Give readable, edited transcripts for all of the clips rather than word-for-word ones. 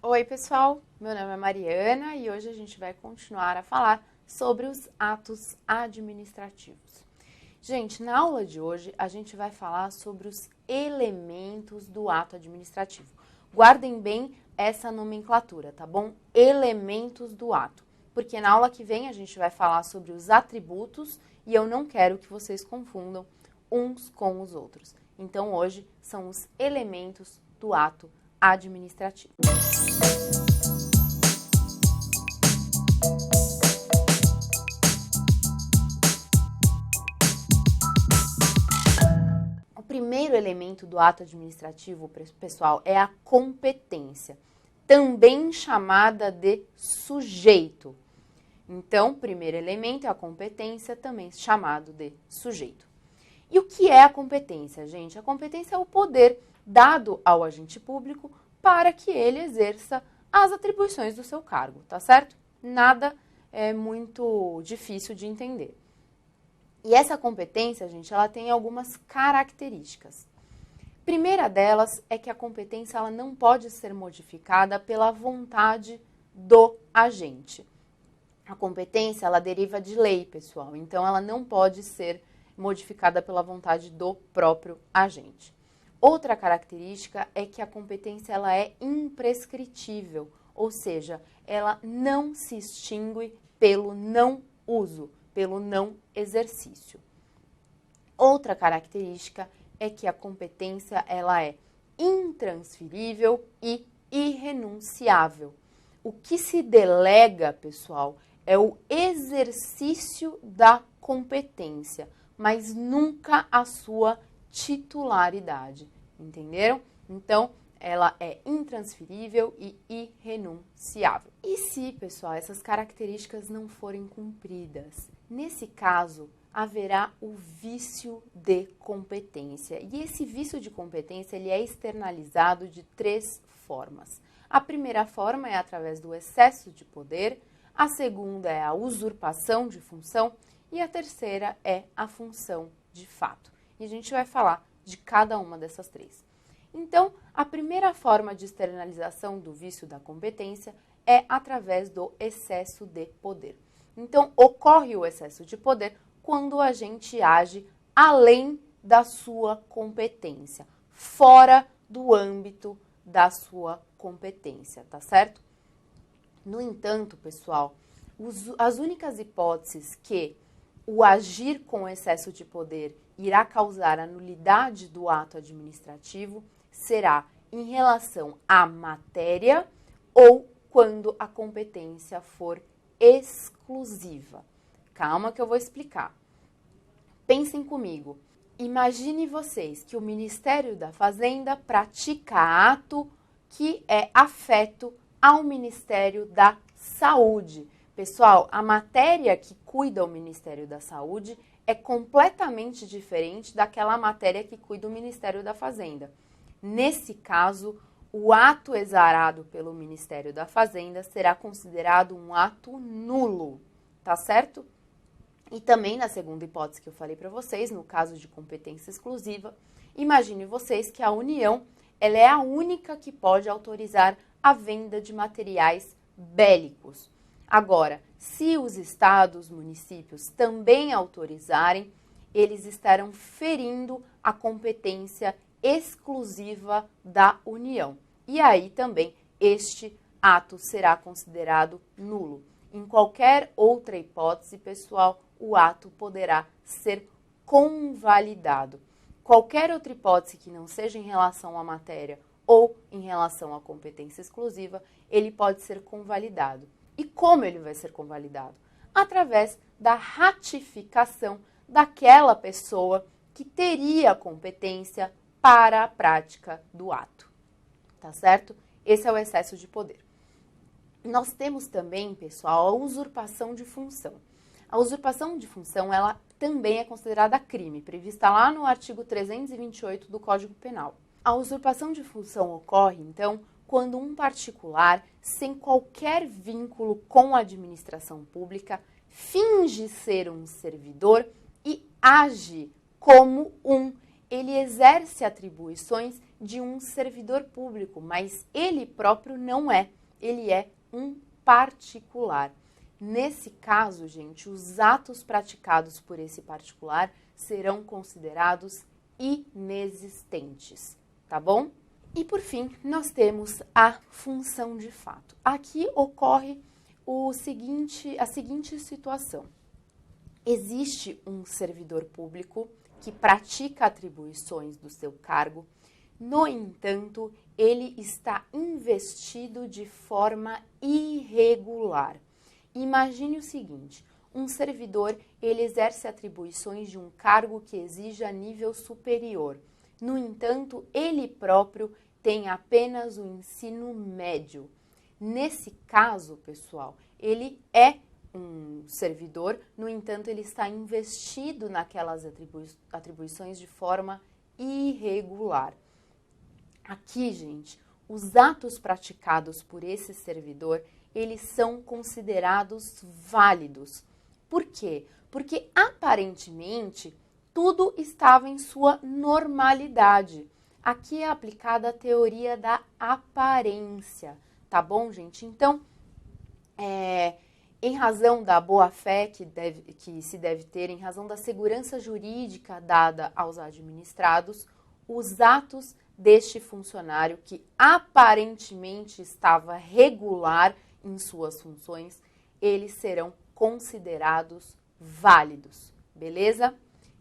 Oi, pessoal! Meu nome é Mariana e hoje a gente vai continuar a falar sobre os atos administrativos. Gente, na aula de hoje a gente vai falar sobre os elementos do ato administrativo. Guardem bem essa nomenclatura, tá bom? Elementos do ato, porque na aula que vem a gente vai falar sobre os atributos e eu não quero que vocês confundam uns com os outros. Então, hoje são os elementos do ato administrativo. O primeiro elemento do ato administrativo, pessoal, é a competência, também chamada de sujeito. Então, o primeiro elemento é a competência, também chamado de sujeito. E o que é a competência, gente? A competência é o poder dado ao agente público para que ele exerça as atribuições do seu cargo, tá certo? Nada é muito difícil de entender. E essa competência, gente, ela tem algumas características. Primeira delas é que a competência ela não pode ser modificada pela vontade do agente. A competência, ela deriva de lei, pessoal, então ela não pode ser modificada pela vontade do próprio agente. Outra característica é que a competência ela é imprescritível, ou seja, ela não se extingue pelo não uso, pelo não exercício. Outra característica é que a competência ela é intransferível e irrenunciável. O que se delega, pessoal, é o exercício da competência, mas nunca a sua titularidade, entenderam? Então, ela é intransferível e irrenunciável. E se, pessoal, essas características não forem cumpridas? Nesse caso, haverá o vício de competência. E esse vício de competência, ele é externalizado de três formas. A primeira forma é através do excesso de poder, a segunda é a usurpação de função e a terceira é a função de fato. E a gente vai falar de cada uma dessas três. Então, a primeira forma de externalização do vício da competência é através do excesso de poder. Então, ocorre o excesso de poder quando o agente age além da sua competência, fora do âmbito da sua competência, tá certo? No entanto, pessoal, as únicas hipóteses que o agir com excesso de poder irá causar a nulidade do ato administrativo será em relação à matéria ou quando a competência for exclusiva. Calma que eu vou explicar. Pensem comigo. Imagine vocês que o Ministério da Fazenda pratica ato que é afeto ao Ministério da Saúde. Pessoal, a matéria que cuida o Ministério da Saúde é completamente diferente daquela matéria que cuida o Ministério da Fazenda. Nesse caso, o ato exarado pelo Ministério da Fazenda será considerado um ato nulo, tá certo? E também na segunda hipótese que eu falei para vocês, no caso de competência exclusiva, imagine vocês que a União ela é a única que pode autorizar a venda de materiais bélicos. Agora, se os estados, municípios também autorizarem, eles estarão ferindo a competência exclusiva da União. E aí também este ato será considerado nulo. Em qualquer outra hipótese, pessoal, o ato poderá ser convalidado. Qualquer outra hipótese que não seja em relação à matéria ou em relação à competência exclusiva, ele pode ser convalidado. E como ele vai ser convalidado? Através da ratificação daquela pessoa que teria competência para a prática do ato, tá certo? Esse é o excesso de poder. Nós temos também, pessoal, a usurpação de função. A usurpação de função, ela também é considerada crime, prevista lá no artigo 328 do Código Penal. A usurpação de função ocorre, então, quando um particular, sem qualquer vínculo com a administração pública, finge ser um servidor e age como um. Ele exerce atribuições de um servidor público, mas ele próprio não é, ele é um particular. Nesse caso, gente, os atos praticados por esse particular serão considerados inexistentes, tá bom? E por fim, nós temos a função de fato. Aqui ocorre a seguinte situação. Existe um servidor público que pratica atribuições do seu cargo, no entanto, ele está investido de forma irregular. Imagine o seguinte, um servidor, ele exerce atribuições de um cargo que exija nível superior. No entanto, ele próprio tem apenas o ensino médio. Nesse caso, pessoal, ele é um servidor, no entanto, ele está investido naquelas atribuições de forma irregular. Aqui, gente, os atos praticados por esse servidor, eles são considerados válidos. Por quê? Porque, aparentemente, tudo estava em sua normalidade. Aqui é aplicada a teoria da aparência, tá bom, gente? Então, em razão da boa-fé que se deve ter, em razão da segurança jurídica dada aos administrados, os atos deste funcionário que aparentemente estava regular em suas funções, eles serão considerados válidos, beleza?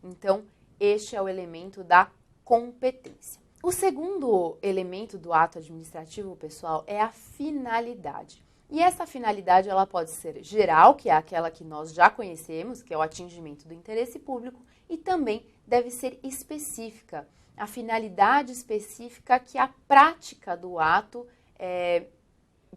Então, este é o elemento da competência. O segundo elemento do ato administrativo, pessoal, é a finalidade. E essa finalidade, ela pode ser geral, que é aquela que nós já conhecemos, que é o atingimento do interesse público, e também deve ser específica, a finalidade específica que a prática do ato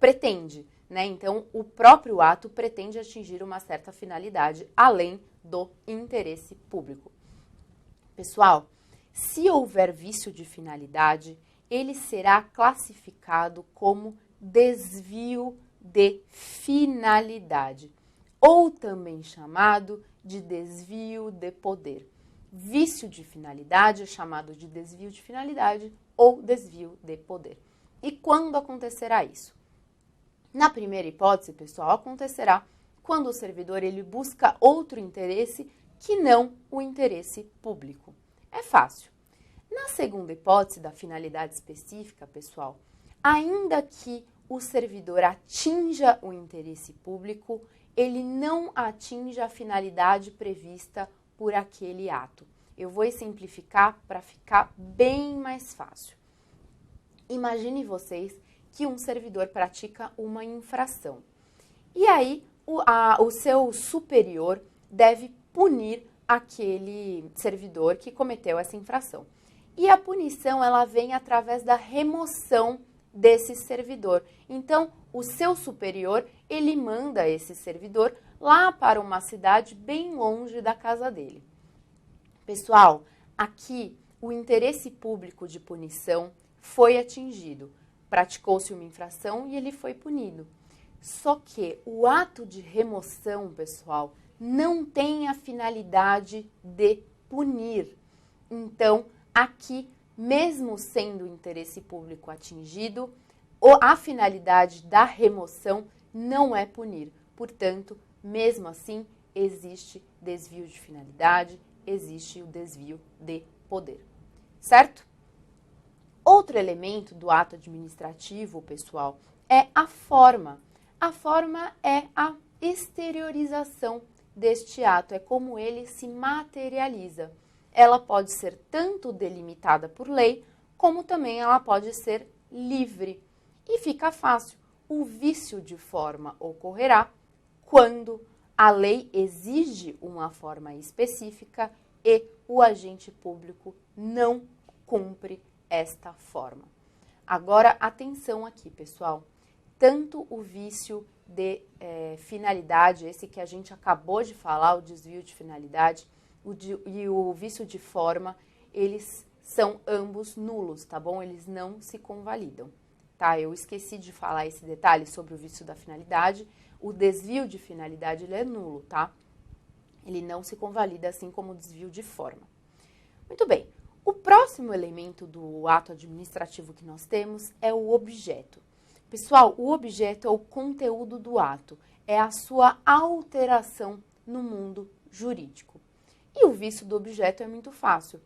pretende, né? Então, o próprio ato pretende atingir uma certa finalidade, além do interesse público. Pessoal, se houver vício de finalidade, ele será classificado como desvio de finalidade, ou também chamado de desvio de poder. Vício de finalidade é chamado de desvio de finalidade ou desvio de poder. E quando acontecerá isso? Na primeira hipótese, pessoal, acontecerá quando o servidor ele busca outro interesse que não o interesse público. É fácil. Na segunda hipótese da finalidade específica, pessoal, ainda que o servidor atinja o interesse público, ele não atinge a finalidade prevista por aquele ato. Eu vou exemplificar para ficar bem mais fácil. Imagine vocês que um servidor pratica uma infração. E aí, o seu superior deve punir aquele servidor que cometeu essa infração. E a punição, ela vem através da remoção desse servidor. Então, o seu superior, ele manda esse servidor lá para uma cidade bem longe da casa dele. Pessoal, aqui o interesse público de punição foi atingido. Praticou-se uma infração e ele foi punido. Só que o ato de remoção, pessoal, não tem a finalidade de punir. Então, aqui, mesmo sendo o interesse público atingido, a finalidade da remoção não é punir. Portanto, mesmo assim, existe desvio de finalidade, existe o desvio de poder. Certo? Outro elemento do ato administrativo, pessoal, é a forma. A forma é a exteriorização deste ato, é como ele se materializa. Ela pode ser tanto delimitada por lei, como também ela pode ser livre. E fica fácil, o vício de forma ocorrerá quando a lei exige uma forma específica e o agente público não cumpre esta forma. Agora, atenção aqui, pessoal. Tanto o vício de finalidade, esse que a gente acabou de falar, o desvio de finalidade, e o vício de forma, eles são ambos nulos, tá bom? Eles não se convalidam, tá? Eu esqueci de falar esse detalhe sobre o vício da finalidade. O desvio de finalidade, ele é nulo, tá? Ele não se convalida, assim como o desvio de forma. Muito bem. O próximo elemento do ato administrativo que nós temos é o objeto. Pessoal, o objeto é o conteúdo do ato, é a sua alteração no mundo jurídico. E o vício do objeto é muito fácil.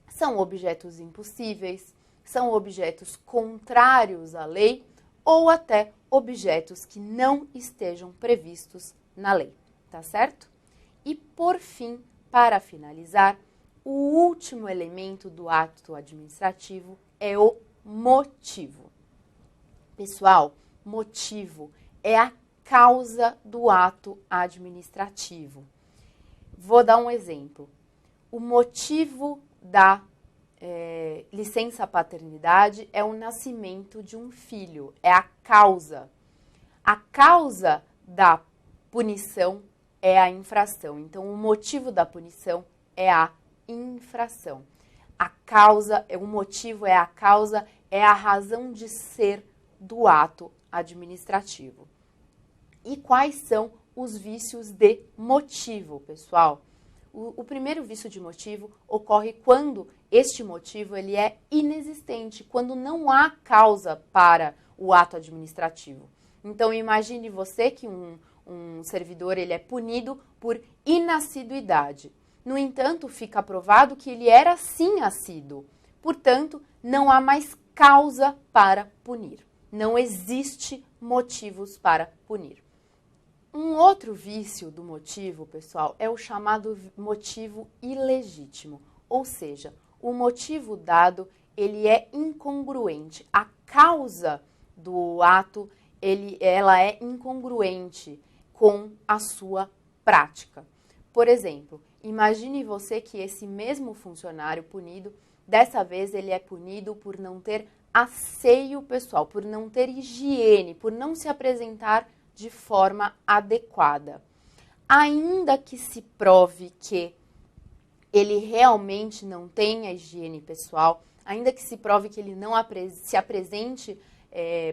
São objetos impossíveis, são objetos contrários à lei ou até objetos que não estejam previstos na lei, tá certo? E por fim, para finalizar, o último elemento do ato administrativo é o motivo. Pessoal, motivo é a causa do ato administrativo. Vou dar um exemplo. O motivo da licença paternidade é o nascimento de um filho, é a causa. A causa da punição é a infração. Então, o motivo da punição é a infração. A causa, o motivo é a causa, é a razão de ser do ato administrativo. E quais são os vícios de motivo, pessoal? O primeiro vício de motivo ocorre quando este motivo ele é inexistente, quando não há causa para o ato administrativo. Então, imagine você que um servidor ele é punido por inassiduidade. No entanto, fica provado que ele era sim assíduo. Portanto, não há mais causa para punir. Não existe motivos para punir. Um outro vício do motivo, pessoal, é o chamado motivo ilegítimo. Ou seja, o motivo dado, ele é incongruente. A causa do ato, ela é incongruente com a sua prática. Por exemplo, imagine você que esse mesmo funcionário punido, dessa vez ele é punido por não ter asseio pessoal, por não ter higiene, por não se apresentar de forma adequada. Ainda que se prove que ele realmente não tem a higiene pessoal, ainda que se prove que ele não se apresente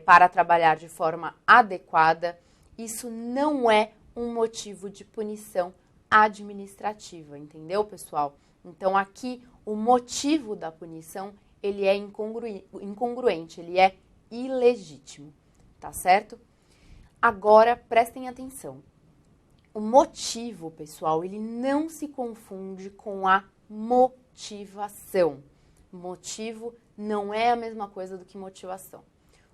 para trabalhar de forma adequada, isso não é um motivo de punição administrativa, entendeu, pessoal? Então, aqui, o motivo da punição, ele é incongruente, ele é ilegítimo, tá certo? Agora, prestem atenção. O motivo, pessoal, ele não se confunde com a motivação. Motivo não é a mesma coisa do que motivação.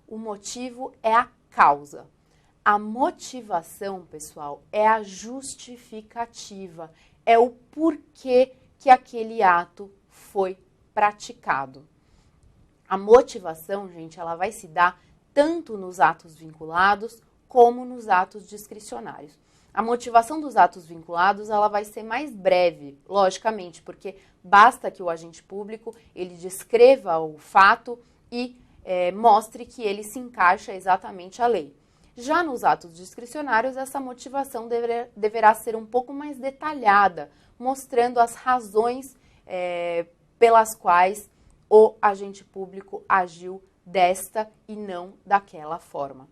O motivo é a causa. A motivação, pessoal, é a justificativa, é o porquê que aquele ato foi praticado. A motivação, gente, ela vai se dar tanto nos atos vinculados como nos atos discricionários. A motivação dos atos vinculados, ela vai ser mais breve, logicamente, porque basta que o agente público, ele descreva o fato e mostre que ele se encaixa exatamente à lei. Já nos atos discricionários, essa motivação deverá ser um pouco mais detalhada, mostrando as razões pelas quais o agente público agiu desta e não daquela forma.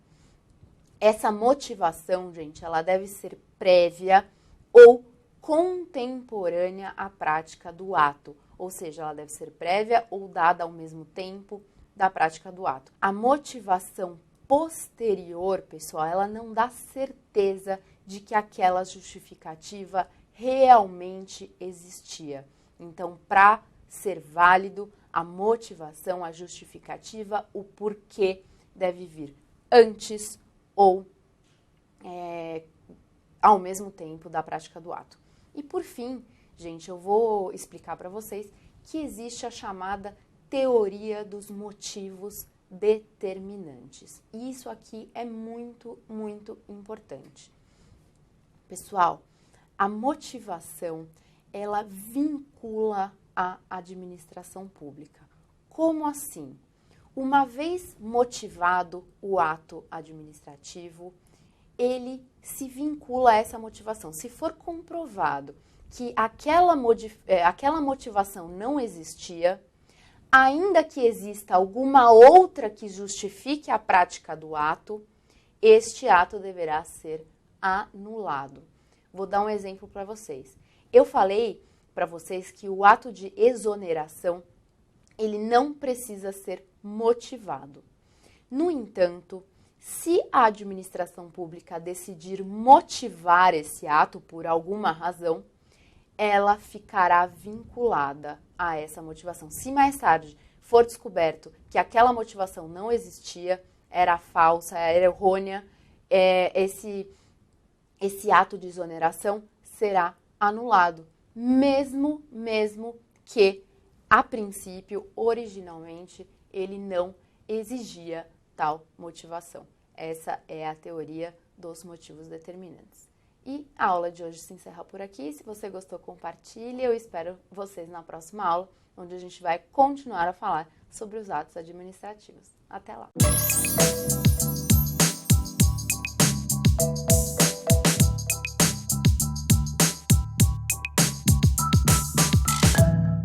Essa motivação, gente, ela deve ser prévia ou contemporânea à prática do ato. Ou seja, ela deve ser prévia ou dada ao mesmo tempo da prática do ato. A motivação posterior, pessoal, ela não dá certeza de que aquela justificativa realmente existia. Então, para ser válido, a motivação, a justificativa, o porquê deve vir antes ou ao mesmo tempo da prática do ato. E por fim, gente, eu vou explicar para vocês que existe a chamada teoria dos motivos determinantes. E isso aqui é muito, muito importante. Pessoal, a motivação, ela vincula a administração pública. Como assim? Uma vez motivado o ato administrativo, ele se vincula a essa motivação. Se for comprovado que aquela motivação não existia, ainda que exista alguma outra que justifique a prática do ato, este ato deverá ser anulado. Vou dar um exemplo para vocês. Eu falei para vocês que o ato de exoneração, ele não precisa ser motivado. No entanto, se a administração pública decidir motivar esse ato por alguma razão, ela ficará vinculada a essa motivação. Se mais tarde for descoberto que aquela motivação não existia, era falsa, era errônea, esse ato de exoneração será anulado, mesmo que, a princípio, originalmente, ele não exigia tal motivação. Essa é a teoria dos motivos determinantes. E a aula de hoje se encerra por aqui. Se você gostou, compartilhe. Eu espero vocês na próxima aula, onde a gente vai continuar a falar sobre os atos administrativos. Até lá!